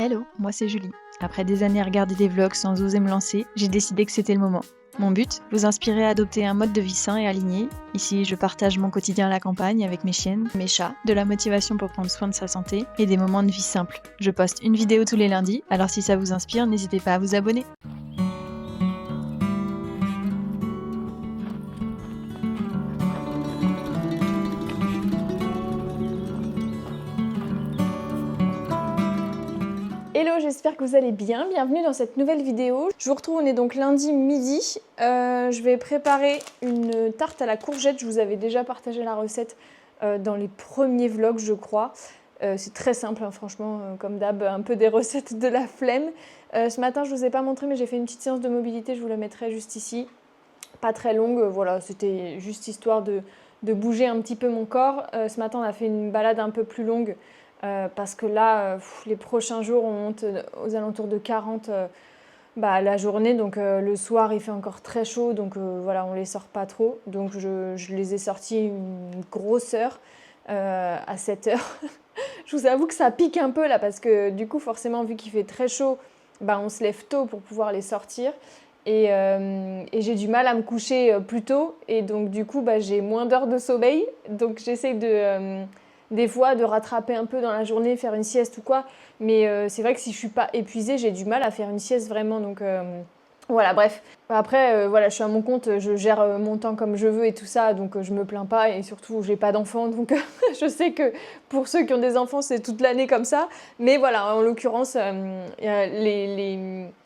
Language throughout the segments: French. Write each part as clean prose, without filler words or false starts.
Hello, moi c'est Julie. Après des années à regarder des vlogs sans oser me lancer, j'ai décidé que c'était le moment. Mon but, vous inspirer à adopter un mode de vie sain et aligné. Ici, je partage mon quotidien à la campagne avec mes chiennes, mes chats, de la motivation pour prendre soin de sa santé et des moments de vie simples. Je poste une vidéo tous les lundis, alors si ça vous inspire, n'hésitez pas à vous abonner. Hello, j'espère que vous allez bien. Bienvenue dans cette nouvelle vidéo. Je vous retrouve, on est donc lundi midi. Je vais préparer une tarte à la courgette. Je vous avais déjà partagé la recette dans les premiers vlogs, je crois. C'est très simple, hein, franchement, comme d'hab, un peu des recettes de la flemme. Ce matin, je ne vous ai pas montré, mais j'ai fait une petite séance de mobilité. Je vous la mettrai juste ici. Pas très longue, voilà, c'était juste histoire de bouger un petit peu mon corps. Ce matin, on a fait une balade un peu plus longue. Parce que là, les prochains jours, on monte aux alentours de 40 la journée. Donc le soir, il fait encore très chaud. Donc voilà, on ne les sort pas trop. Donc je les ai sortis une grosse heure à 7 heures. Je vous avoue que ça pique un peu là parce que du coup, forcément, vu qu'il fait très chaud, on se lève tôt pour pouvoir les sortir. Et j'ai du mal à me coucher plus tôt. Et donc du coup, j'ai moins d'heures de sommeil. Donc j'essaye des fois de rattraper un peu dans la journée, faire une sieste ou quoi. Mais c'est vrai que si je suis pas épuisée, j'ai du mal à faire une sieste vraiment. Donc voilà, bref. Après, voilà, je suis à mon compte, je gère mon temps comme je veux et tout ça, donc je me plains pas. Et surtout, j'ai pas d'enfants, donc je sais que pour ceux qui ont des enfants, c'est toute l'année comme ça. Mais voilà, en l'occurrence,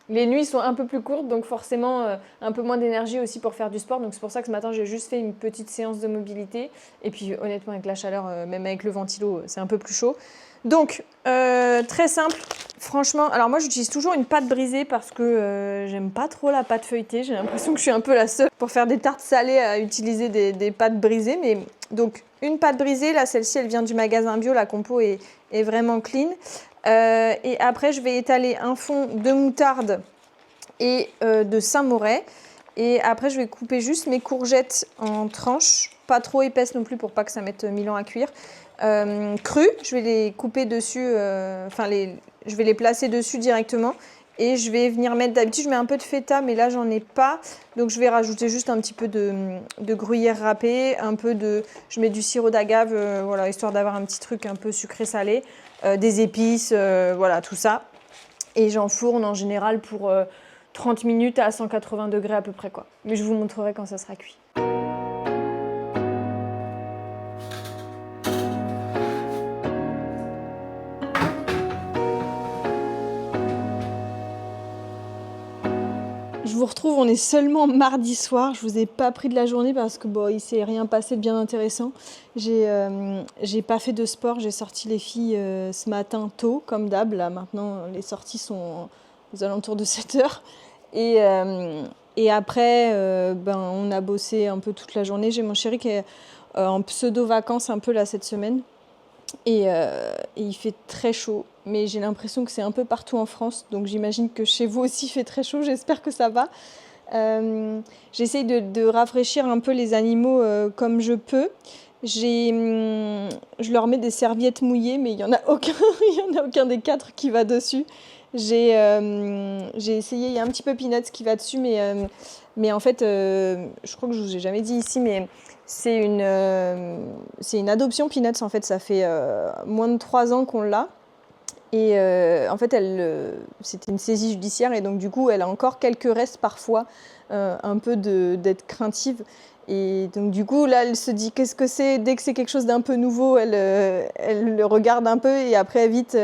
les nuits sont un peu plus courtes, donc forcément un peu moins d'énergie aussi pour faire du sport. Donc c'est pour ça que ce matin, j'ai juste fait une petite séance de mobilité. Et puis honnêtement, avec la chaleur, même avec le ventilo, c'est un peu plus chaud. Donc, très simple. Franchement, alors moi j'utilise toujours une pâte brisée parce que j'aime pas trop la pâte feuilletée. J'ai l'impression que je suis un peu la seule pour faire des tartes salées à utiliser des pâtes brisées. Mais donc une pâte brisée, là celle-ci elle vient du magasin bio, la compo est vraiment clean. Et après je vais étaler un fond de moutarde et de Saint-Moré. Et après je vais couper juste mes courgettes en tranches, pas trop épaisses non plus pour pas que ça mette 1000 ans à cuire. Crues, je vais les couper dessus, je vais les placer dessus directement. Et je vais venir mettre, d'habitude je mets un peu de feta, mais là j'en ai pas. Donc je vais rajouter juste un petit peu de gruyère râpée, je mets du sirop d'agave, voilà, histoire d'avoir un petit truc un peu sucré-salé, des épices, voilà, tout ça. Et j'enfourne en général pour 30 minutes à 180 degrés à peu près, quoi. Mais je vous montrerai quand ça sera cuit. Je vous retrouve, on est seulement mardi soir. Je vous ai pas pris de la journée parce que il s'est rien passé de bien intéressant. J'ai pas fait de sport, j'ai sorti les filles ce matin tôt, comme d'hab. Là maintenant, les sorties sont aux alentours de 7 heures. Et après, on a bossé un peu toute la journée. J'ai mon chéri qui est en pseudo-vacances un peu là cette semaine. Et il fait très chaud, mais j'ai l'impression que c'est un peu partout en France, donc j'imagine que chez vous aussi il fait très chaud, j'espère que ça va. J'essaye de rafraîchir un peu les animaux comme je peux. Je leur mets des serviettes mouillées, mais il n'y en a aucun des quatre qui va dessus. J'ai essayé, il y a un petit peu Peanuts qui va dessus, mais en fait, je crois que je vous ai jamais dit ici, mais c'est une adoption Peanuts, en fait, ça fait moins de 3 ans qu'on l'a. Et en fait, c'était une saisie judiciaire et donc du coup, elle a encore quelques restes parfois, un peu d'être craintive. Et donc du coup, là, elle se dit qu'est-ce que c'est. Dès que c'est quelque chose d'un peu nouveau, elle le regarde un peu et après, vite,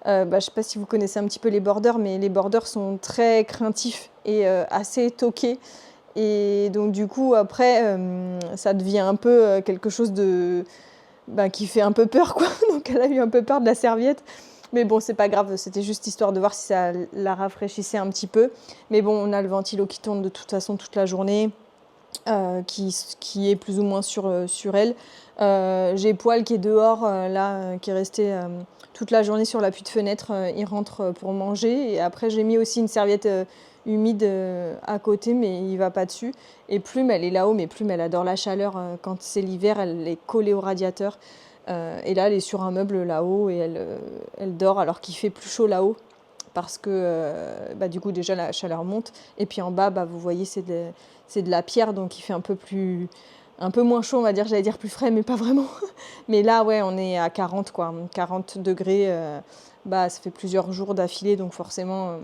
je ne sais pas si vous connaissez un petit peu les borders, mais les borders sont très craintifs et assez toqués. Et donc du coup, après, ça devient un peu quelque chose qui fait un peu peur, quoi. Donc elle a eu un peu peur de la serviette. Mais bon, c'est pas grave, c'était juste histoire de voir si ça la rafraîchissait un petit peu. Mais bon, on a le ventilo qui tourne de toute façon toute la journée, qui est plus ou moins sur elle. J'ai Poil qui est dehors, qui est resté toute la journée sur l'appui de fenêtre. Il rentre pour manger. Et après, j'ai mis aussi une serviette humide à côté, mais il va pas dessus. Et Plume, elle est là-haut, mais Plume, elle adore la chaleur. Quand c'est l'hiver, elle est collée au radiateur. Et là, elle est sur un meuble là-haut et elle dort alors qu'il fait plus chaud là-haut. parce que du coup déjà la chaleur monte. Et puis en bas, vous voyez, c'est de la pierre, donc il fait un peu moins chaud, on va dire, j'allais dire plus frais, mais pas vraiment. Mais là, ouais, on est à 40, quoi. 40 degrés, ça fait plusieurs jours d'affilée, donc forcément,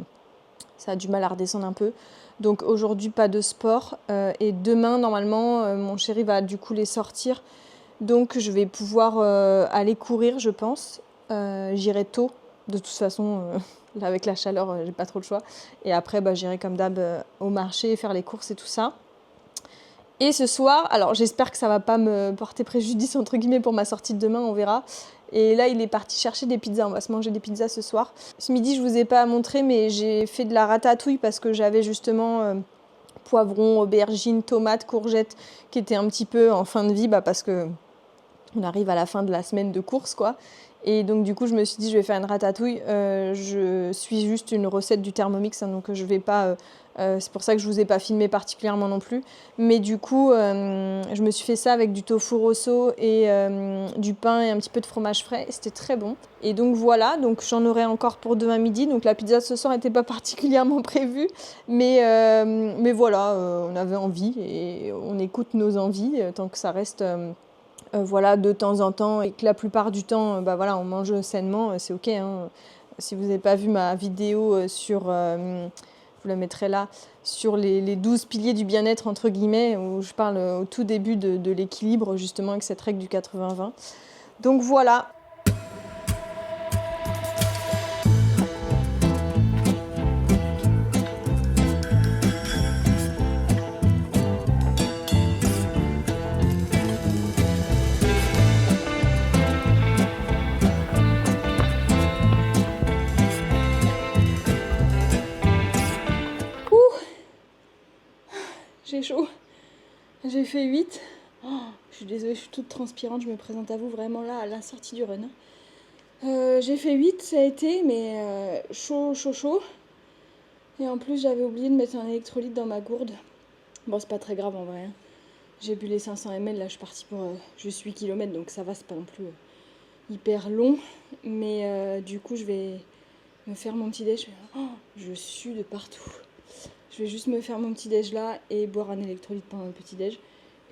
ça a du mal à redescendre un peu. Donc aujourd'hui, pas de sport. Et demain, normalement, mon chéri va du coup les sortir. Donc je vais pouvoir aller courir, je pense. J'irai tôt. De toute façon, là, avec la chaleur, j'ai pas trop le choix. Et après, j'irai comme d'hab au marché, faire les courses et tout ça. Et ce soir, alors j'espère que ça va pas me porter préjudice entre guillemets pour ma sortie de demain, on verra. Et là, il est parti chercher des pizzas, on va se manger des pizzas ce soir. Ce midi, je vous ai pas montré, mais j'ai fait de la ratatouille parce que j'avais justement poivrons, aubergines, tomates, courgettes qui étaient un petit peu en fin de vie, parce que on arrive à la fin de la semaine de course, quoi. Et donc du coup, je me suis dit, je vais faire une ratatouille. Je suis juste une recette du Thermomix, hein, donc je vais pas... c'est pour ça que je vous ai pas filmé particulièrement non plus. Mais du coup, je me suis fait ça avec du tofu rosso et du pain et un petit peu de fromage frais. C'était très bon. Et donc voilà, donc j'en aurai encore pour demain midi. Donc la pizza ce soir n'était pas particulièrement prévue. Mais voilà, on avait envie et on écoute nos envies tant que ça reste... voilà, de temps en temps, et que la plupart du temps, on mange sainement, c'est ok, hein. Si vous n'avez pas vu ma vidéo sur, je vous la mettrai là, sur les 12 piliers du bien-être, entre guillemets, où je parle au tout début de l'équilibre, justement, avec cette règle du 80-20. Donc voilà. J'ai chaud. J'ai fait 8. Oh, je suis désolée, je suis toute transpirante. Je me présente à vous vraiment là à la sortie du run. J'ai fait 8, ça a été, mais chaud. Et en plus, j'avais oublié de mettre un électrolyte dans ma gourde. Bon, c'est pas très grave en vrai, hein. J'ai bu les 500 ml, là je suis partie pour juste 8 km, donc ça va, c'est pas non plus hyper long. Mais du coup, je vais me faire mon petit déj. Oh, je sue de partout. Je vais juste me faire mon petit déj là et boire un électrolyte pendant le petit déj.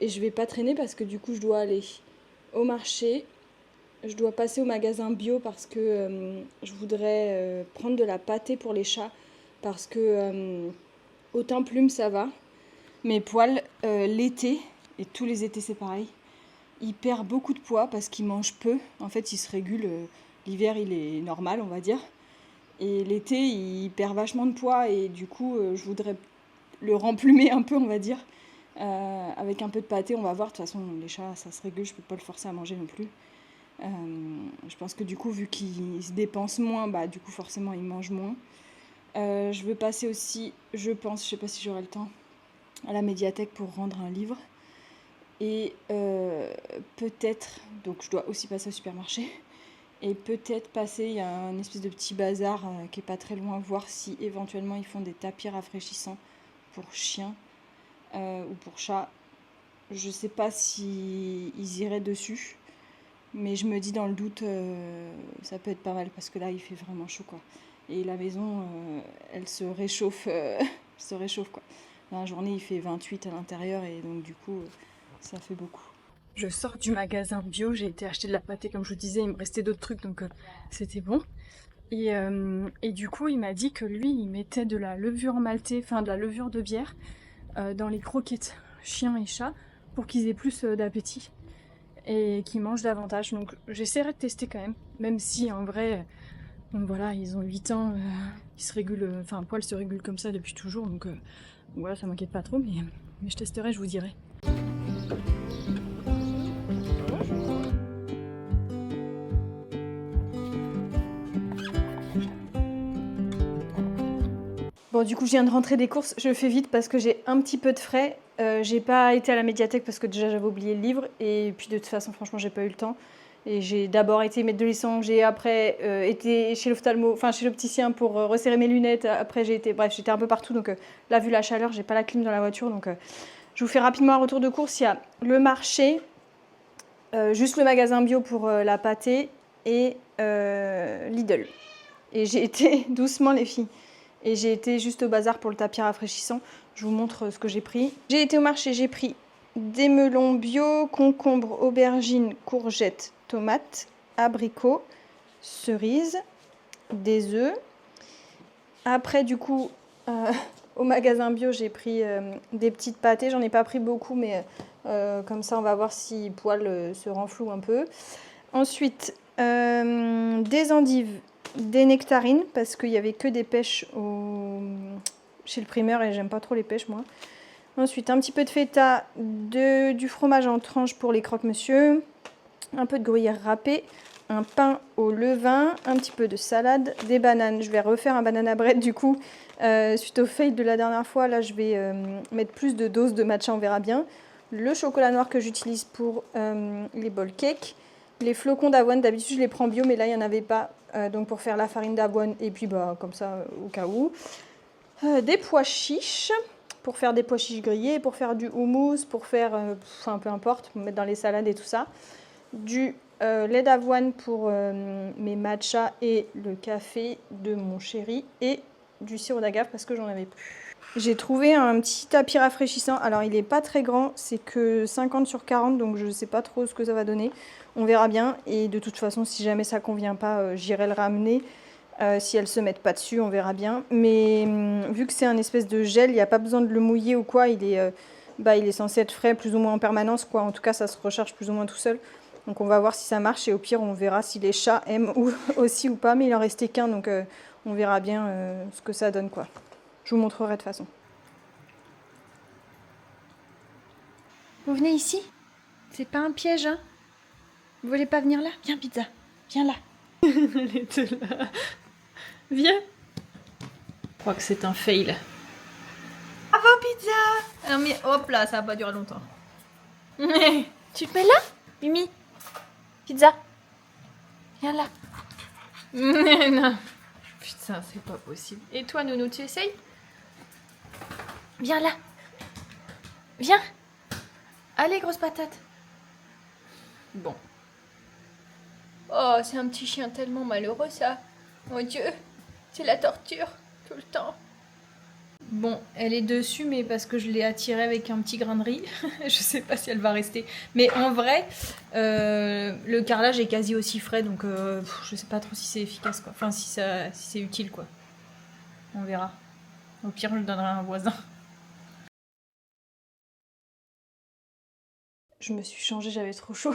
Et je vais pas traîner parce que du coup je dois aller au marché. Je dois passer au magasin bio parce que je voudrais prendre de la pâtée pour les chats. Parce que autant plume ça va. Mes poils l'été, et tous les étés c'est pareil, ils perdent beaucoup de poids parce qu'ils mangent peu. En fait ils se régulent. L'hiver il est normal on va dire. Et l'été, il perd vachement de poids et du coup, je voudrais le remplumer un peu, on va dire. Avec un peu de pâté, on va voir. De toute façon, les chats, ça se régule, je peux pas le forcer à manger non plus. Je pense que du coup, vu qu'ils se dépensent moins, du coup, forcément, ils mangent moins. Je veux passer aussi, je pense, je sais pas si j'aurai le temps, à la médiathèque pour rendre un livre. Et peut-être, donc je dois aussi passer au supermarché. Et peut-être passer, il y a un espèce de petit bazar qui est pas très loin, voir si éventuellement ils font des tapis rafraîchissants pour chiens ou pour chats. Je sais pas si ils iraient dessus, mais je me dis dans le doute, ça peut être pas mal parce que là il fait vraiment chaud quoi. Et la maison, elle se réchauffe, quoi. Dans la journée il fait 28 à l'intérieur et donc du coup ça fait beaucoup. Je sors du magasin bio, j'ai été acheter de la pâtée comme je vous disais, il me restait d'autres trucs donc c'était bon. Et du coup il m'a dit que lui il mettait de la levure maltée, enfin de la levure de bière dans les croquettes chiens et chats pour qu'ils aient plus d'appétit et qu'ils mangent davantage. Donc j'essaierai de tester quand même si en vrai, donc voilà, ils ont 8 ans, ils se régulent, enfin Poil se régule comme ça depuis toujours donc voilà, ça m'inquiète pas trop mais je testerai, je vous dirai. Bon, du coup, je viens de rentrer des courses. Je fais vite parce que j'ai un petit peu de frais. J'ai pas été à la médiathèque parce que déjà j'avais oublié le livre. Et puis de toute façon, franchement, j'ai pas eu le temps. Et j'ai d'abord été mettre de l'essence. J'ai après été chez l'ophtalmo, enfin chez l'opticien pour resserrer mes lunettes. Après, j'étais un peu partout. Donc là, vu la chaleur, j'ai pas la clim dans la voiture. Donc je vous fais rapidement un retour de course. Il y a le marché, juste le magasin bio pour la pâtée et Lidl. Et j'ai été, doucement les filles, et j'ai été juste au bazar pour le tapis rafraîchissant. Je vous montre ce que j'ai pris. J'ai été au marché, j'ai pris des melons bio, concombres, aubergines, courgettes, tomates, abricots, cerises, des œufs. Après du coup, au magasin bio, j'ai pris des petites pâtées. J'en ai pas pris beaucoup, mais comme ça on va voir si poil se renfloue un peu. Ensuite, des endives, des nectarines, parce qu'il n'y avait que des pêches chez le primeur et j'aime pas trop les pêches moi. Ensuite, un petit peu de feta, du fromage en tranches pour les croque-monsieur, un peu de gruyère râpée, un pain au levain, un petit peu de salade, des bananes. Je vais refaire un banana bread du coup, suite au fail de la dernière fois. Là, je vais mettre plus de doses de matcha, on verra bien. Le chocolat noir que j'utilise pour les bol cakes. Les flocons d'avoine, d'habitude je les prends bio, mais là il n'y en avait pas, donc pour faire la farine d'avoine, et puis bah comme ça au cas où. Des pois chiches, pour faire des pois chiches grillés, pour faire du houmous, pour faire, enfin peu importe, pour mettre dans les salades et tout ça. Du lait d'avoine pour mes matchas et le café de mon chéri, et du sirop d'agave parce que j'en avais plus. J'ai trouvé un petit tapis rafraîchissant. Alors il n'est pas très grand, c'est que 50 sur 40, donc je ne sais pas trop ce que ça va donner. On verra bien, et de toute façon si jamais ça ne convient pas, j'irai le ramener. Si elles ne se mettent pas dessus, on verra bien. Mais vu que c'est un espèce de gel, il n'y a pas besoin de le mouiller ou quoi. Il est censé être frais plus ou moins en permanence, quoi. En tout cas ça se recharge plus ou moins tout seul. Donc on va voir si ça marche, et au pire on verra si les chats aiment aussi ou pas. Mais il en restait qu'un, donc on verra bien ce que ça donne, quoi. Je vous montrerai de toute façon. Vous venez ici? C'est pas un piège, hein? Vous voulez pas venir là? Viens, pizza. Viens là. Elle était là. Viens. Je crois que c'est un fail. Bravo, pizza! Non mais hop là, ça va pas durer longtemps. Tu te mets là, Mimi? Pizza. Viens là. Non. Putain, c'est pas possible. Et toi, Nounou, tu essayes? Viens là. Viens. Allez, grosse patate. Bon. Oh, c'est un petit chien tellement malheureux, ça. Mon Dieu, c'est la torture, tout le temps. Bon, elle est dessus, mais parce que je l'ai attirée avec un petit grain de riz. Je sais pas si elle va rester. Mais en vrai, le carrelage est quasi aussi frais, donc je sais pas trop si c'est efficace, quoi. Enfin, si c'est utile, quoi. On verra. Au pire, je le donnerai à un voisin. Je me suis changée, j'avais trop chaud.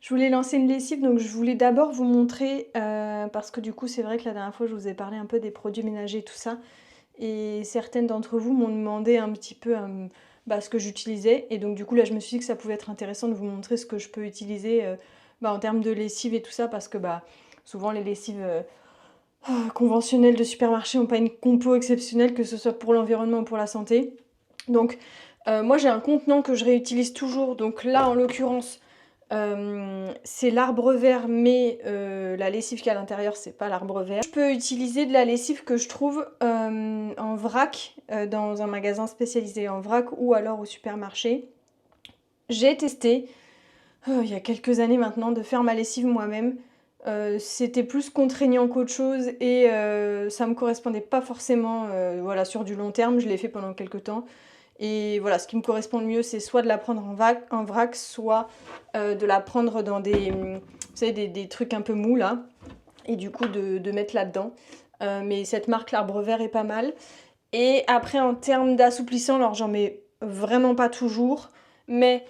Je voulais lancer une lessive, donc je voulais d'abord vous montrer, parce que du coup c'est vrai que la dernière fois je vous ai parlé un peu des produits ménagers et tout ça, et certaines d'entre vous m'ont demandé un petit peu ce que j'utilisais, et donc du coup là je me suis dit que ça pouvait être intéressant de vous montrer ce que je peux utiliser en termes de lessive et tout ça, parce que souvent les lessives conventionnelles de supermarché n'ont pas une compo exceptionnelle, que ce soit pour l'environnement ou pour la santé. Donc moi j'ai un contenant que je réutilise toujours, donc là en l'occurrence c'est l'arbre vert, mais la lessive qu'il y a à l'intérieur c'est pas l'arbre vert. Je peux utiliser de la lessive que je trouve en vrac dans un magasin spécialisé en vrac ou alors au supermarché. J'ai testé il y a quelques années maintenant de faire ma lessive moi-même. C'était plus contraignant qu'autre chose, et ça me correspondait pas forcément voilà, sur du long terme. Je l'ai fait pendant quelques temps. Et voilà, ce qui me correspond le mieux, c'est soit de la prendre en vrac, soit de la prendre dans vous savez, des trucs un peu mous là, et du coup de mettre là-dedans. Mais cette marque, l'Arbre Vert, est pas mal. Et après, en termes d'assouplissant, alors j'en mets vraiment pas toujours, mais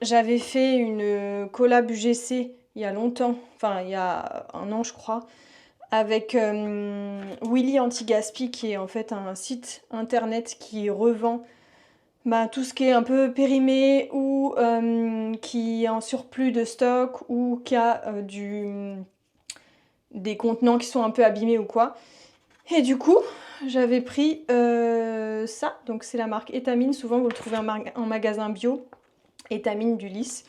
j'avais fait une collab UGC il y a longtemps, enfin il y a un an je crois, avec Willy Anti-Gaspi, qui est en fait un site internet qui revend tout ce qui est un peu périmé, ou qui est en surplus de stock, ou qui a des contenants qui sont un peu abîmés ou quoi. Et du coup, j'avais pris ça, donc c'est la marque Etamine, souvent vous le trouvez en magasin bio, Etamine d'Ulysse.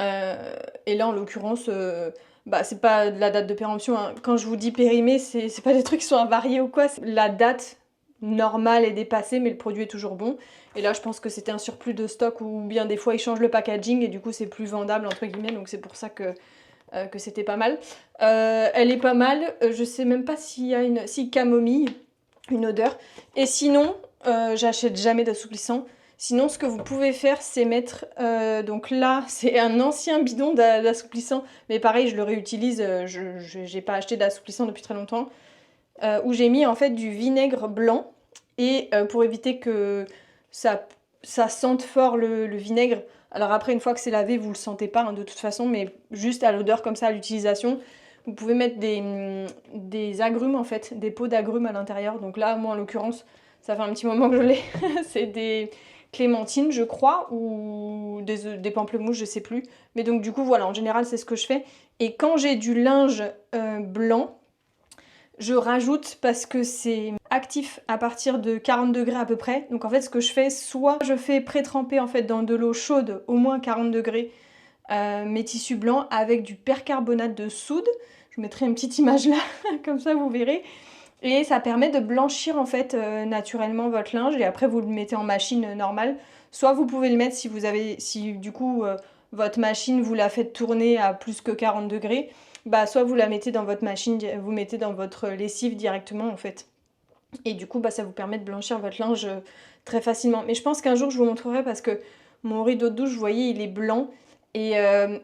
Et là en l'occurrence, c'est pas de la date de péremption, hein. Quand je vous dis périmé, c'est pas des trucs qui sont avariés ou quoi. La date normale est dépassée, mais le produit est toujours bon. Et là je pense que c'était un surplus de stock, ou bien des fois ils changent le packaging et du coup c'est plus vendable entre guillemets, donc c'est pour ça que que c'était pas mal. Elle est pas mal, je sais même pas s'il y a si camomille, une odeur. Et sinon, j'achète jamais d'assouplissant. Sinon, ce que vous pouvez faire, c'est mettre... donc là, c'est un ancien bidon d'assouplissant. Mais pareil, je le réutilise. J'ai pas acheté d'assouplissant depuis très longtemps. Où j'ai mis en fait du vinaigre blanc. Et pour éviter que ça sente fort le vinaigre. Alors après, une fois que c'est lavé, vous le sentez pas hein, de toute façon. Mais juste à l'odeur comme ça, à l'utilisation. Vous pouvez mettre des agrumes en fait. Des pots d'agrumes à l'intérieur. Donc là, moi en l'occurrence, ça fait un petit moment que je l'ai. C'est des... clémentine je crois ou des pamplemousses je sais plus mais donc du coup voilà en général c'est ce que je fais et quand j'ai du linge blanc je rajoute parce que c'est actif à partir de 40 degrés à peu près donc en fait ce que je fais soit je fais pré-tremper en fait dans de l'eau chaude au moins 40 degrés mes tissus blancs avec du percarbonate de soude je vous mettrai une petite image là comme ça vous verrez. Et ça permet de blanchir en fait naturellement votre linge et après vous le mettez en machine normale. Soit vous pouvez le mettre si du coup votre machine vous la faites tourner à plus que 40 degrés, bah soit vous la mettez dans votre machine, vous mettez dans votre lessive directement en fait. Et du coup bah ça vous permet de blanchir votre linge très facilement. Mais je pense qu'un jour je vous montrerai parce que mon rideau de douche, vous voyez, il est blanc. Et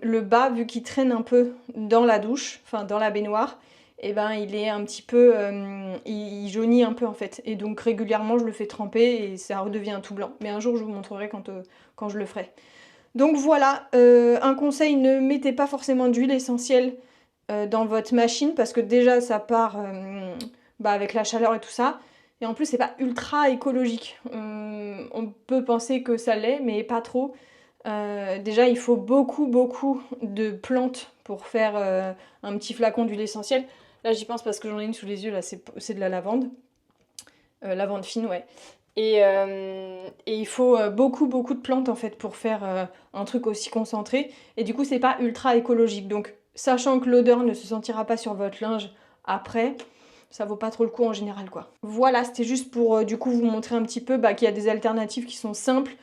le bas, vu qu'il traîne un peu dans la douche, enfin dans la baignoire, et ben il est un petit peu, il jaunit un peu en fait. Et donc régulièrement je le fais tremper et ça redevient tout blanc. Mais un jour je vous montrerai quand je le ferai. Donc voilà, un conseil, ne mettez pas forcément d'huile essentielle dans votre machine parce que déjà ça part avec la chaleur et tout ça. Et en plus c'est pas ultra écologique. On peut penser que ça l'est, mais pas trop. Déjà il faut beaucoup de plantes pour faire un petit flacon d'huile essentielle. Là j'y pense parce que j'en ai une sous les yeux, là c'est de la lavande. Lavande fine, ouais. Et il faut beaucoup de plantes en fait pour faire un truc aussi concentré. Et du coup c'est pas ultra écologique. Donc sachant que l'odeur ne se sentira pas sur votre linge après, ça vaut pas trop le coup en général quoi. Voilà, c'était juste pour du coup vous montrer un petit peu qu'il y a des alternatives qui sont simples.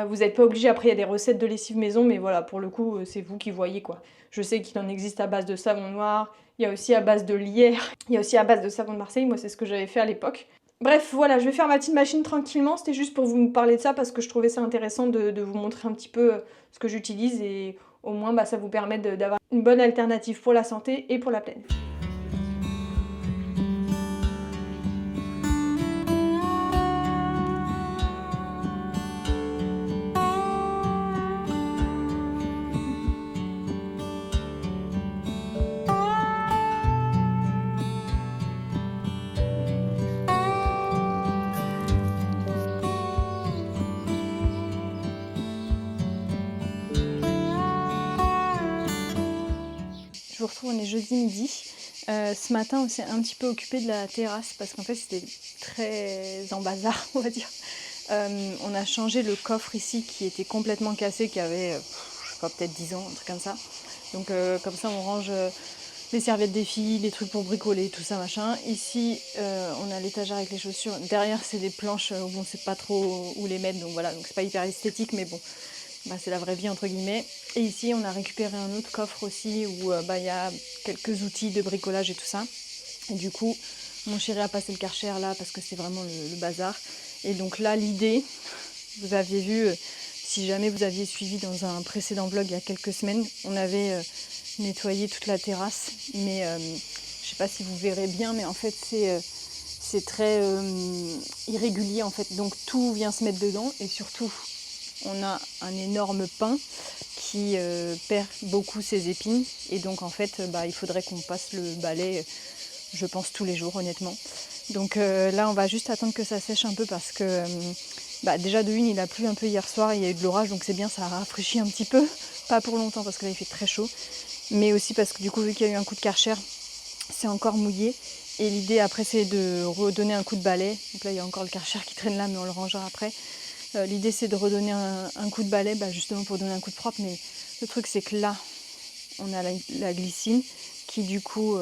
Vous n'êtes pas obligé, après il y a des recettes de lessive maison, mais voilà, pour le coup, c'est vous qui voyez quoi. Je sais qu'il en existe à base de savon noir, il y a aussi à base de lierre, il y a aussi à base de savon de Marseille, moi c'est ce que j'avais fait à l'époque. Bref, voilà, je vais faire ma petite machine tranquillement, c'était juste pour vous parler de ça parce que je trouvais ça intéressant de vous montrer un petit peu ce que j'utilise et au moins ça vous permet d'avoir une bonne alternative pour la santé et pour la planète. Je vous retrouve, on est jeudi midi. Ce matin, on s'est un petit peu occupé de la terrasse parce qu'en fait, c'était très en bazar, on va dire. On a changé le coffre ici qui était complètement cassé, qui avait, je sais pas, peut-être 10 ans, un truc comme ça. Donc comme ça, on range les serviettes des filles, les trucs pour bricoler, tout ça, machin. Ici, on a l'étagère avec les chaussures. Derrière, c'est des planches où on sait pas trop où les mettre, donc voilà. Donc c'est pas hyper esthétique, mais bon. C'est la vraie vie entre guillemets. Et ici on a récupéré un autre coffre aussi où y a quelques outils de bricolage et tout ça. Et du coup mon chéri a passé le Karcher là parce que c'est vraiment le bazar. Et donc là l'idée, vous aviez vu, si jamais vous aviez suivi dans un précédent vlog il y a quelques semaines, on avait nettoyé toute la terrasse. Mais je sais pas si vous verrez bien, mais en fait c'est très irrégulier en fait. Donc tout vient se mettre dedans et surtout on a un énorme pin qui perd beaucoup ses épines et donc en fait il faudrait qu'on passe le balai je pense tous les jours honnêtement. Donc là on va juste attendre que ça sèche un peu parce que déjà de une il a plu un peu hier soir, il y a eu de l'orage donc c'est bien, ça a rafraîchi un petit peu, pas pour longtemps parce que là il fait très chaud, mais aussi parce que du coup vu qu'il y a eu un coup de Karcher c'est encore mouillé et l'idée après c'est de redonner un coup de balai. Donc là il y a encore le Karcher qui traîne là mais on le rangera après. L'idée c'est de redonner un coup de balai justement pour donner un coup de propre, mais le truc c'est que là on a la glycine qui du coup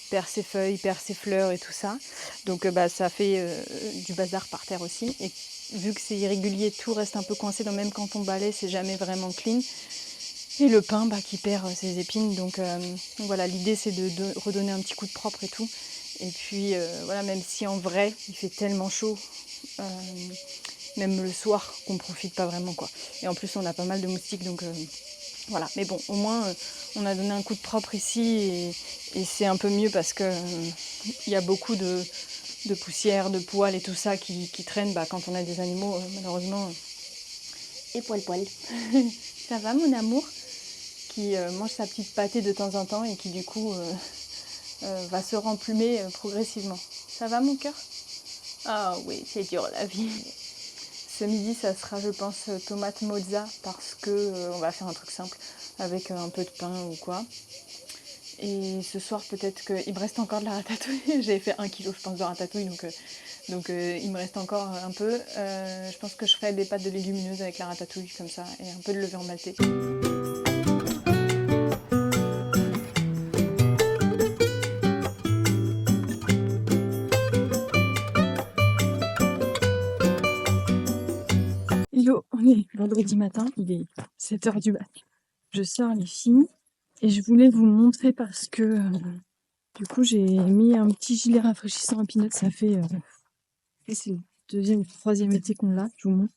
perd ses feuilles, perd ses fleurs et tout ça, donc ça fait du bazar par terre aussi et vu que c'est irrégulier tout reste un peu coincé, donc même quand on balaie c'est jamais vraiment clean. Et le pain qui perd ses épines. Donc voilà, l'idée c'est de redonner un petit coup de propre et tout. Et puis voilà, même si en vrai il fait tellement chaud, même le soir, qu'on profite pas vraiment quoi. Et en plus on a pas mal de moustiques donc voilà. Mais bon, au moins on a donné un coup de propre ici et c'est un peu mieux parce que il y a beaucoup de poussière, de poils et tout ça qui traînent quand on a des animaux malheureusement. Et poil. Ça va mon amour? Qui mange sa petite pâtée de temps en temps et qui du coup va se remplumer progressivement. Ça va mon cœur? Ah oui, c'est dur la vie. Ce midi, ça sera, je pense, tomate mozza parce que on va faire un truc simple avec un peu de pain ou quoi. Et ce soir, peut-être qu'il me reste encore de la ratatouille. J'ai fait 1 kilo, je pense, de ratatouille, donc il me reste encore un peu. Je pense que je ferai des pâtes de légumineuses avec la ratatouille comme ça et un peu de levure maltais. Hello, on est vendredi matin, il est 7h du mat. Je sors les filles et je voulais vous montrer parce que du coup j'ai mis un petit gilet rafraîchissant à Peanut, ça fait c'est le 2e ou 3e été qu'on l'a, je vous montre.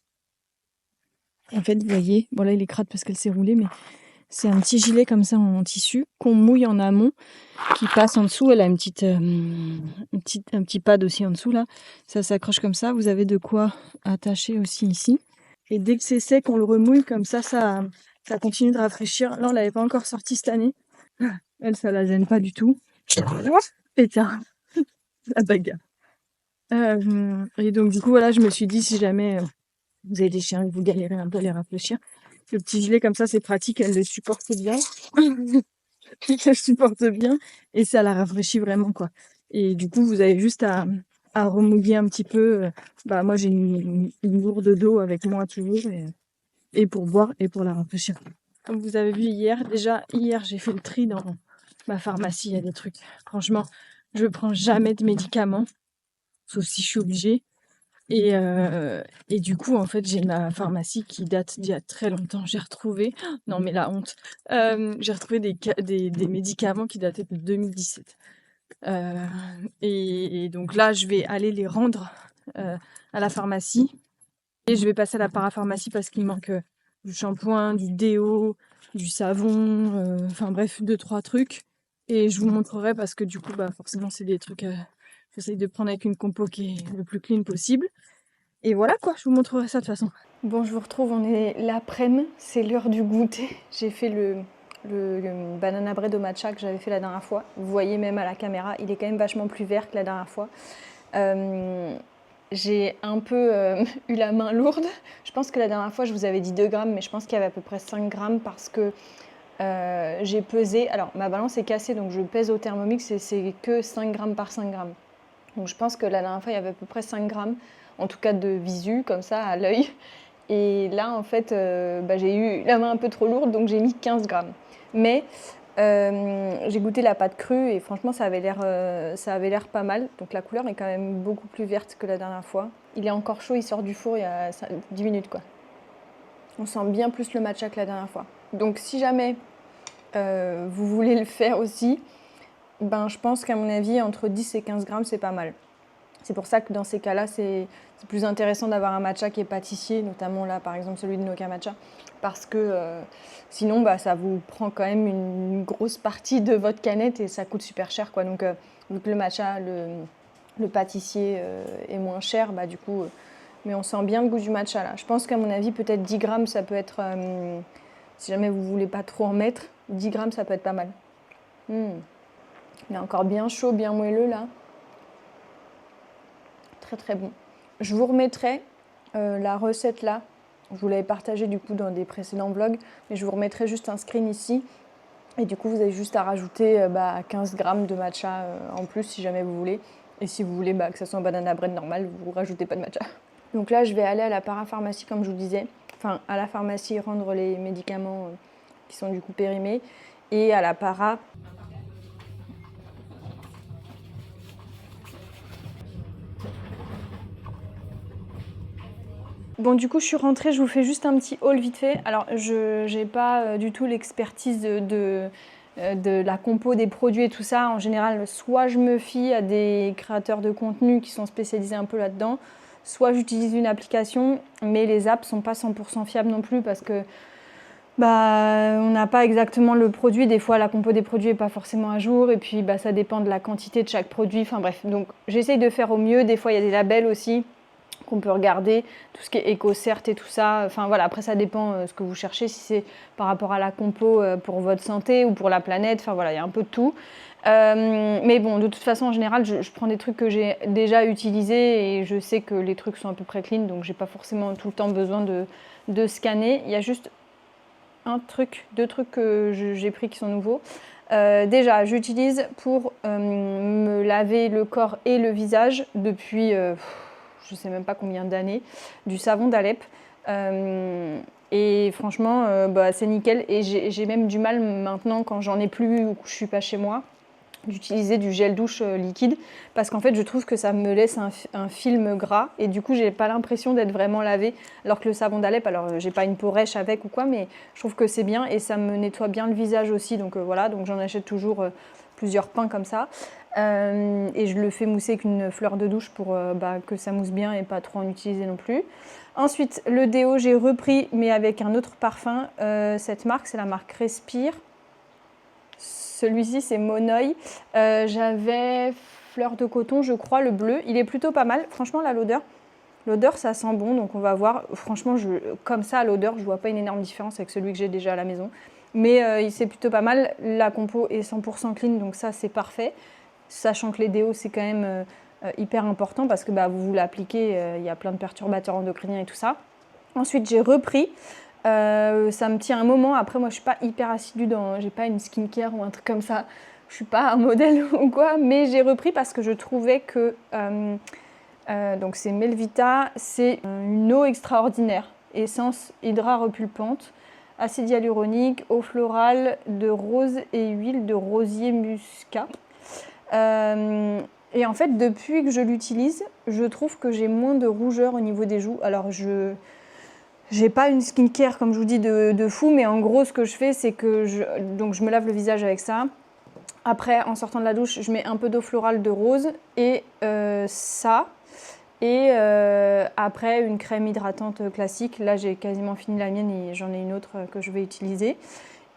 En fait, vous voyez, bon là il est crade parce qu'elle s'est roulée, mais c'est un petit gilet comme ça en tissu qu'on mouille en amont, qui passe en dessous. Elle a un petit pad aussi en dessous là. Ça s'accroche comme ça. Vous avez de quoi attacher aussi ici. Et dès que c'est sec, on le remouille comme ça continue de rafraîchir. Là, on l'avait pas encore sorti cette année. Elle, ça la gêne pas du tout. Putain, la bagarre. Et donc du coup, voilà, je me suis dit si jamais vous avez des chiens et que vous galérez un peu à les rafraîchir, le petit gilet comme ça, c'est pratique, elle le supporte bien. Elle le supporte bien et ça la rafraîchit vraiment quoi. Et du coup, vous avez juste à remouiller un petit peu. Moi, j'ai une gourde d'eau avec moi toujours et pour boire et pour la rafraîchir. Comme vous avez vu hier, j'ai fait le tri dans ma pharmacie. Il y a des trucs. Franchement, je prends jamais de médicaments, sauf si je suis obligée. Et du coup, en fait, j'ai ma pharmacie qui date d'il y a très longtemps. J'ai retrouvé, non mais la honte, j'ai retrouvé des médicaments qui dataient de 2017. Et donc là, je vais aller les rendre à la pharmacie. Et je vais passer à la parapharmacie parce qu'il manque du shampoing, du déo, du savon, enfin bref, 2-3 trucs. Et je vous montrerai parce que du coup, forcément, c'est des trucs j'essaye de prendre avec une compo qui est le plus clean possible. Et voilà quoi, je vous montrerai ça de toute façon. Bon, je vous retrouve, on est l'après-midi, c'est l'heure du goûter. J'ai fait le banana bread au matcha que j'avais fait la dernière fois. Vous voyez même à la caméra, il est quand même vachement plus vert que la dernière fois. J'ai un peu eu la main lourde. Je pense que la dernière fois, je vous avais dit 2 grammes, mais je pense qu'il y avait à peu près 5 grammes parce que j'ai pesé. Alors, ma balance est cassée, donc je pèse au Thermomix et c'est que 5 grammes par 5 grammes. Donc, je pense que la dernière fois, il y avait à peu près 5 grammes, en tout cas de visu, comme ça, à l'œil. Et là, en fait, j'ai eu la main un peu trop lourde, donc j'ai mis 15 grammes. Mais j'ai goûté la pâte crue et franchement, ça avait l'air pas mal. Donc la couleur est quand même beaucoup plus verte que la dernière fois. Il est encore chaud, il sort du four il y a 10 minutes, quoi. On sent bien plus le matcha que la dernière fois. Donc si jamais vous voulez le faire aussi, je pense qu'à mon avis, entre 10 et 15 grammes, c'est pas mal. C'est pour ça que dans ces cas-là, c'est plus intéressant d'avoir un matcha qui est pâtissier, notamment là, par exemple, celui de Noka Matcha, parce que sinon, ça vous prend quand même une grosse partie de votre canette et ça coûte super cher, quoi. Donc, vu que le matcha, le pâtissier est moins cher, du coup, mais on sent bien le goût du matcha, là. Je pense qu'à mon avis, peut-être 10 grammes, ça peut être, si jamais vous voulez pas trop en mettre, 10 grammes, ça peut être pas mal. Il est encore bien chaud, bien moelleux, là. Très très bon. Je vous remettrai la recette là. Je vous l'avais partagée du coup dans des précédents vlogs, mais je vous remettrai juste un screen ici. Et du coup, vous avez juste à rajouter 15 grammes de matcha en plus si jamais vous voulez. Et si vous voulez que ça soit un banana bread normal, vous rajoutez pas de matcha. Donc là, je vais aller à la parapharmacie comme je vous disais. Enfin, à la pharmacie rendre les médicaments qui sont du coup périmés. Et à la para... Bon, du coup, je suis rentrée, je vous fais juste un petit haul vite fait. Alors, je n'ai pas du tout l'expertise de la compo des produits et tout ça. En général, soit je me fie à des créateurs de contenu qui sont spécialisés un peu là-dedans, soit j'utilise une application, mais les apps sont pas 100% fiables non plus parce que on n'a pas exactement le produit. Des fois, la compo des produits n'est pas forcément à jour et puis ça dépend de la quantité de chaque produit. Enfin bref, donc j'essaye de faire au mieux. Des fois, il y a des labels aussi qu'on peut regarder, tout ce qui est EcoCert et tout ça. Enfin voilà, après ça dépend ce que vous cherchez, si c'est par rapport à la compo pour votre santé ou pour la planète. Enfin voilà, il y a un peu de tout. Mais bon, de toute façon, en général, je prends des trucs que j'ai déjà utilisés et je sais que les trucs sont à peu près clean, donc j'ai pas forcément tout le temps besoin de scanner. Il y a juste deux trucs que j'ai pris qui sont nouveaux. Déjà, j'utilise pour me laver le corps et le visage depuis je sais même pas combien d'années, du savon d'Alep. Et franchement, c'est nickel. Et j'ai même du mal maintenant, quand j'en ai plus ou que je suis pas chez moi, d'utiliser du gel douche liquide parce qu'en fait je trouve que ça me laisse un film gras et du coup j'ai pas l'impression d'être vraiment lavée, alors que le savon d'Alep, alors j'ai pas une peau rêche avec ou quoi, mais je trouve que c'est bien et ça me nettoie bien le visage aussi, donc voilà, donc j'en achète toujours plusieurs pains comme ça et je le fais mousser avec une fleur de douche pour que ça mousse bien et pas trop en utiliser non plus. Ensuite le déo, j'ai repris mais avec un autre parfum, cette marque c'est la marque Respire. Celui-ci, c'est Monoï. J'avais fleur de coton, je crois, le bleu. Il est plutôt pas mal. Franchement, là, l'odeur, ça sent bon. Donc, on va voir. Franchement, comme ça, à l'odeur, je vois pas une énorme différence avec celui que j'ai déjà à la maison. Mais c'est plutôt pas mal. La compo est 100% clean, donc ça, c'est parfait. Sachant que les déos, c'est quand même hyper important parce que vous l'appliquez, il y a plein de perturbateurs endocriniens et tout ça. Ensuite, j'ai repris. Ça me tient un moment. Après, moi, je suis pas hyper assidue j'ai pas une skincare ou un truc comme ça. Je suis pas un modèle ou quoi, mais j'ai repris parce que je trouvais que donc c'est Melvita, c'est une eau extraordinaire, essence hydra repulpante, acide hyaluronique, eau florale de rose et huile de rosier muscat. Et en fait, depuis que je l'utilise, je trouve que j'ai moins de rougeur au niveau des joues. Alors j'ai pas une skincare, comme je vous dis, de fou, mais en gros, ce que je fais, c'est que je me lave le visage avec ça. Après, en sortant de la douche, je mets un peu d'eau florale de rose et ça. Et après, une crème hydratante classique. Là, j'ai quasiment fini la mienne et j'en ai une autre que je vais utiliser.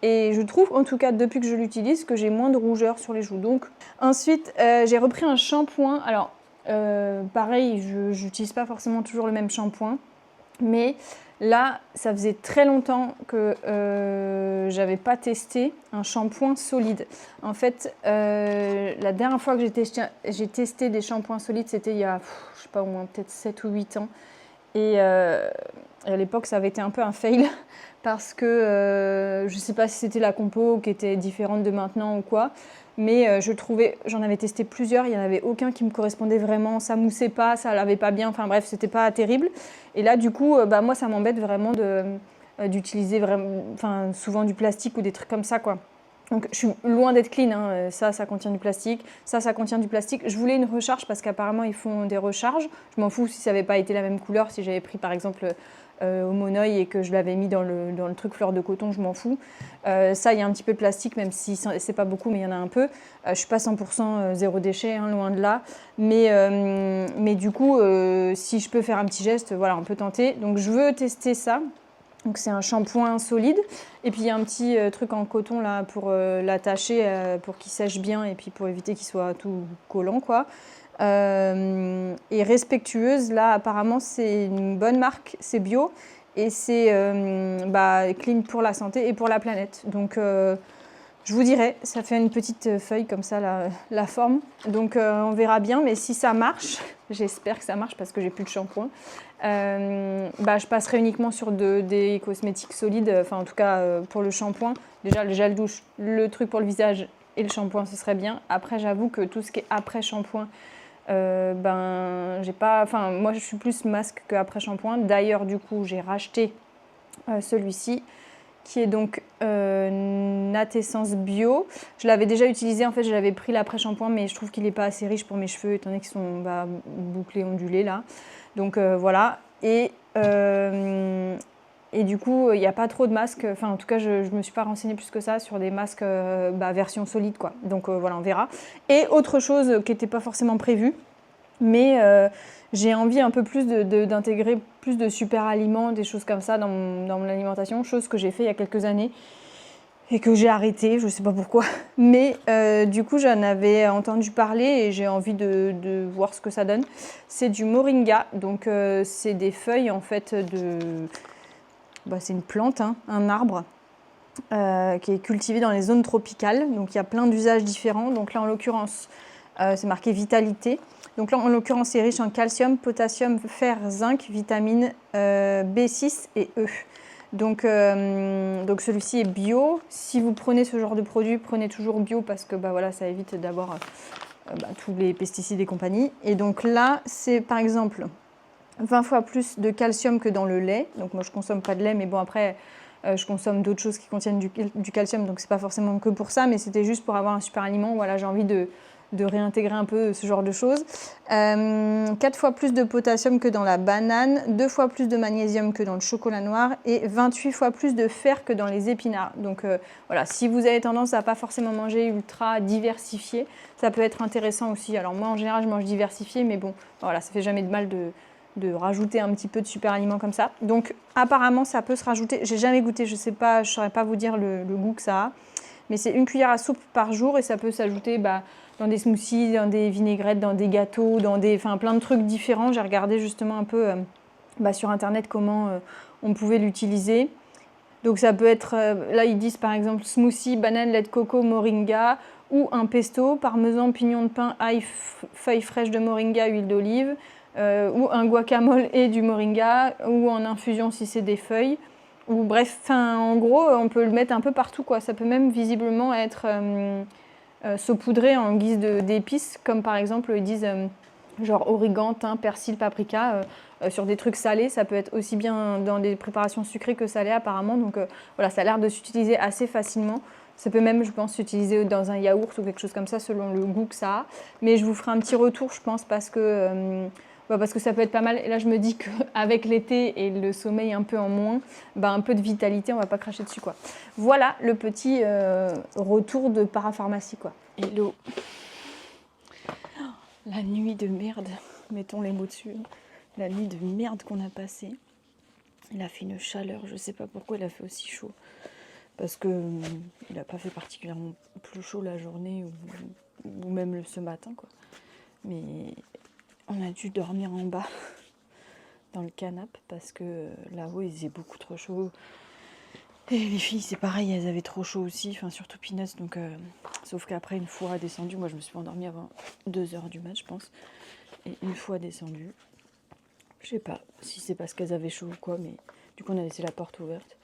Et je trouve, en tout cas, depuis que je l'utilise, que j'ai moins de rougeur sur les joues. Donc, ensuite, j'ai repris un shampoing. Alors, pareil, je n'utilise pas forcément toujours le même shampoing. Mais là, ça faisait très longtemps que j'avais pas testé un shampoing solide. En fait, la dernière fois que j'ai testé des shampoings solides, c'était il y a, je sais pas, au moins peut-être 7 ou 8 ans. Et à l'époque, ça avait été un peu un fail parce que je sais pas si c'était la compo qui était différente de maintenant ou quoi. Mais j'en avais testé plusieurs, il n'y en avait aucun qui me correspondait vraiment, ça moussait pas, ça lavait pas bien, enfin bref, c'était pas terrible. Et là, du coup, moi, ça m'embête vraiment d'utiliser souvent du plastique ou des trucs comme ça, quoi. Donc, je suis loin d'être clean, hein. Ça contient du plastique, ça contient du plastique. Je voulais une recharge parce qu'apparemment, ils font des recharges. Je m'en fous si ça n'avait pas été la même couleur, si j'avais pris par exemple au Monoï et que je l'avais mis dans le truc fleur de coton, je m'en fous. Ça, il y a un petit peu de plastique, même si c'est pas beaucoup, mais il y en a un peu. Je suis pas 100% zéro déchet, hein, loin de là. Mais du coup, si je peux faire un petit geste, voilà, on peut tenter. Donc, je veux tester ça. Donc, c'est un shampoing solide. Et puis, il y a un petit truc en coton là pour l'attacher, pour qu'il sèche bien et puis pour éviter qu'il soit tout collant, quoi. Et respectueuse, là apparemment c'est une bonne marque, c'est bio et c'est clean pour la santé et pour la planète. Donc je vous dirai, ça fait une petite feuille comme ça la forme. Donc on verra bien, mais si ça marche, j'espère que ça marche parce que j'ai plus de shampoing. Je passerai uniquement sur des cosmétiques solides, enfin en tout cas pour le shampoing. Déjà le gel douche, le truc pour le visage et le shampoing ce serait bien. Après j'avoue que tout ce qui est après shampoing, j'ai pas, enfin moi je suis plus masque qu'après shampoing. D'ailleurs du coup j'ai racheté celui-ci qui est donc Natessence Bio. Je l'avais déjà utilisé, en fait j'avais pris l'après shampoing mais je trouve qu'il n'est pas assez riche pour mes cheveux étant donné qu'ils sont bouclés, ondulés là. Donc voilà, Et du coup, il n'y a pas trop de masques. Enfin, en tout cas, je ne me suis pas renseignée plus que ça sur des masques version solide, quoi. Donc voilà, on verra. Et autre chose qui n'était pas forcément prévue, mais j'ai envie un peu plus d'intégrer plus de super aliments, des choses comme ça dans mon alimentation, chose que j'ai fait il y a quelques années et que j'ai arrêté, je ne sais pas pourquoi. Mais du coup, j'en avais entendu parler et j'ai envie de voir ce que ça donne. C'est du moringa, donc c'est des feuilles en fait c'est une plante, hein, un arbre qui est cultivé dans les zones tropicales. Donc il y a plein d'usages différents. Donc là, en l'occurrence, c'est marqué vitalité. Donc là, en l'occurrence, c'est riche en calcium, potassium, fer, zinc, vitamines B6 et E. Donc celui-ci est bio. Si vous prenez ce genre de produit, prenez toujours bio parce que voilà, ça évite d'avoir tous les pesticides et compagnie. Et donc là, c'est par exemple 20 fois plus de calcium que dans le lait. Donc moi, je ne consomme pas de lait, mais bon, après, je consomme d'autres choses qui contiennent du calcium, donc c'est pas forcément que pour ça, mais c'était juste pour avoir un super aliment. Voilà, j'ai envie de réintégrer un peu ce genre de choses. 4 fois plus de potassium que dans la banane, 2 fois plus de magnésium que dans le chocolat noir et 28 fois plus de fer que dans les épinards. Donc voilà, si vous avez tendance à pas forcément manger ultra diversifié, ça peut être intéressant aussi. Alors moi, en général, je mange diversifié, mais bon, voilà, ça fait jamais de mal de rajouter un petit peu de super aliments comme ça. Donc apparemment ça peut se rajouter, j'ai jamais goûté, je sais pas, je saurais pas vous dire le goût que ça a, mais c'est 1 cuillère à soupe par jour et ça peut s'ajouter dans des smoothies, dans des vinaigrettes, dans des gâteaux, enfin plein de trucs différents. J'ai regardé justement un peu sur internet comment on pouvait l'utiliser. Donc ça peut être, là ils disent par exemple smoothie, banane, lait de coco, moringa, ou un pesto, parmesan, pignon de pain, ail, feuilles fraîches de moringa, huile d'olive, ou un guacamole et du moringa, ou en infusion si c'est des feuilles. Ou bref, en gros, on peut le mettre un peu partout, quoi. Ça peut même visiblement être saupoudré en guise d'épices, comme par exemple ils disent genre origan, thym, persil, paprika, sur des trucs salés. Ça peut être aussi bien dans des préparations sucrées que salées apparemment. Donc voilà, ça a l'air de s'utiliser assez facilement. Ça peut même, je pense, s'utiliser dans un yaourt ou quelque chose comme ça selon le goût que ça a. Mais je vous ferai un petit retour, je pense, parce que ça peut être pas mal. Et là, je me dis qu'avec l'été et le sommeil un peu en moins, un peu de vitalité, on va pas cracher dessus, quoi. Voilà le petit retour de parapharmacie, quoi. Hello. La nuit de merde, mettons les mots dessus. La nuit de merde qu'on a passée. Il a fait une chaleur, je sais pas pourquoi il a fait aussi chaud. Parce que il n'a pas fait particulièrement plus chaud la journée ou même ce matin, quoi. Mais on a dû dormir en bas dans le canapé parce que là-haut il faisait beaucoup trop chaud. Et les filles c'est pareil, elles avaient trop chaud aussi, enfin surtout Pinus. Donc sauf qu'après une fois descendue, moi je me suis endormie avant 2h du mat je pense. Et une fois descendue, je sais pas si c'est parce qu'elles avaient chaud ou quoi, mais du coup on a laissé la porte ouverte.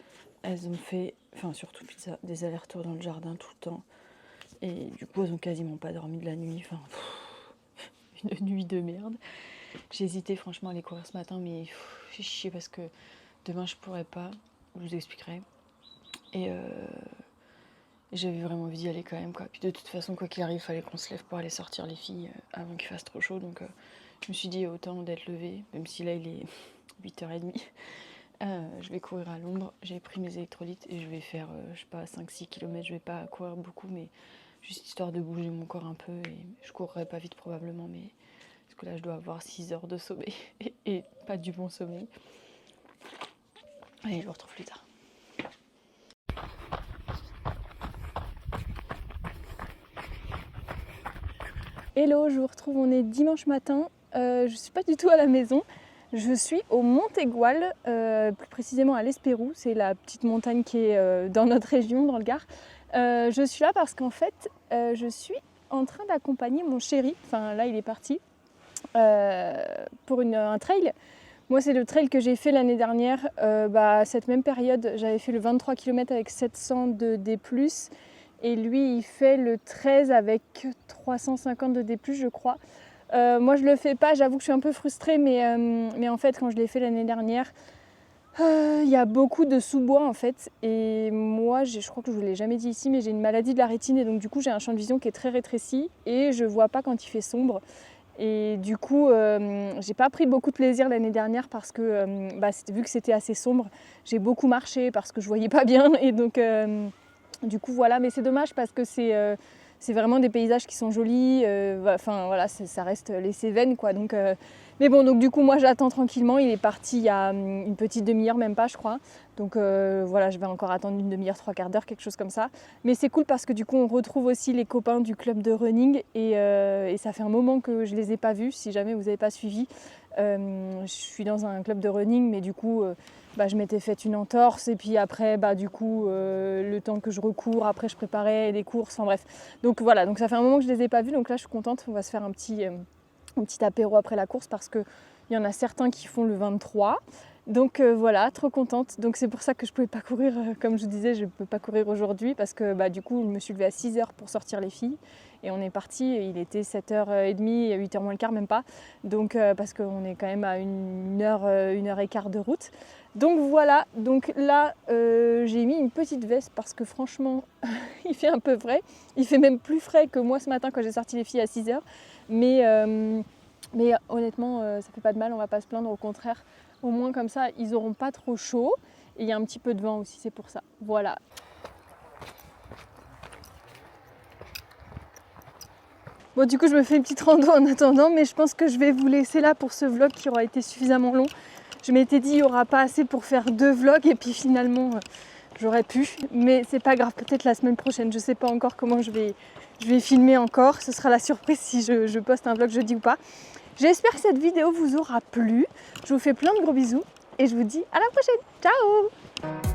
Elles ont fait, enfin surtout Pizza, des allers-retours dans le jardin tout le temps. Et du coup elles ont quasiment pas dormi de la nuit, enfin une nuit de merde. J'ai hésité franchement à aller courir ce matin, mais j'ai chier parce que demain je pourrais pas, je vous expliquerai. Et j'avais vraiment envie d'y aller quand même, quoi. Puis de toute façon, quoi qu'il arrive, il fallait qu'on se lève pour aller sortir les filles avant qu'il fasse trop chaud. Donc je me suis dit autant d'être levée, même si là il est 8h30. Je vais courir à l'ombre, j'ai pris mes électrolytes et je vais faire, je sais pas, 5-6 km. Je vais pas courir beaucoup, mais juste histoire de bouger mon corps un peu. Et je courrai pas vite probablement, mais parce que là je dois avoir 6 heures de sommeil et pas du bon sommeil. Allez, je vous retrouve plus tard. Hello, je vous retrouve, on est dimanche matin. Je suis pas du tout à la maison. Je suis au Montégoal, plus précisément à l'Espérou. C'est la petite montagne qui est dans notre région, dans le Gard. Je suis là parce qu'en fait, je suis en train d'accompagner mon chéri. Enfin, là, il est parti pour un trail. Moi, c'est le trail que j'ai fait l'année dernière. À cette même période, j'avais fait le 23 km avec 700 de D+. Et lui, il fait le 13 avec 350 de D+, je crois. Moi, je le fais pas, j'avoue que je suis un peu frustrée, mais en fait, quand je l'ai fait l'année dernière, il y a beaucoup de sous-bois, en fait. Et moi, je crois que je vous l'ai jamais dit ici, mais j'ai une maladie de la rétine, et donc du coup, j'ai un champ de vision qui est très rétréci, et je vois pas quand il fait sombre. Et du coup, j'ai pas pris beaucoup de plaisir l'année dernière parce que vu que c'était assez sombre, j'ai beaucoup marché parce que je voyais pas bien. Et donc, du coup, voilà. Mais c'est dommage parce que c'est vraiment des paysages qui sont jolis. Enfin, voilà, ça reste les Cévennes, quoi. Donc, mais bon, donc du coup, moi, j'attends tranquillement. Il est parti il y a une petite demi-heure, même pas, je crois. Donc, voilà, je vais encore attendre une demi-heure, 3/4 d'heure, quelque chose comme ça. Mais c'est cool parce que du coup, on retrouve aussi les copains du club de running. Et ça fait un moment que je les ai pas vus. Si jamais vous n'avez pas suivi, je suis dans un club de running, mais du coup... je m'étais fait une entorse et puis après du coup le temps que je recours, après je préparais des courses, enfin bref. Donc voilà, donc ça fait un moment que je les ai pas vus, donc là je suis contente, on va se faire un petit apéro après la course parce qu'il y en a certains qui font le 23. Donc voilà, trop contente. Donc c'est pour ça que je ne pouvais pas courir, comme je vous disais, je ne peux pas courir aujourd'hui parce que du coup je me suis levée à 6h pour sortir les filles. Et on est parti, il était 7h30, 8h moins le quart, même pas. Donc parce qu'on est quand même à 1h15 de route. Donc voilà, donc là j'ai mis une petite veste parce que franchement il fait un peu frais. Il fait même plus frais que moi ce matin quand j'ai sorti les filles à 6h. Mais honnêtement ça fait pas de mal, on va pas se plaindre, au contraire. Au moins comme ça ils auront pas trop chaud. Et il y a un petit peu de vent aussi, c'est pour ça. Voilà. Bon, du coup je me fais une petite rando en attendant, mais je pense que je vais vous laisser là pour ce vlog qui aura été suffisamment long. Je m'étais dit il n'y aura pas assez pour faire 2 vlogs et puis finalement j'aurais pu, mais c'est pas grave, peut-être la semaine prochaine, je sais pas encore comment je vais filmer encore, ce sera la surprise si je poste un vlog jeudi ou pas. J'espère que cette vidéo vous aura plu, je vous fais plein de gros bisous et je vous dis à la prochaine, ciao!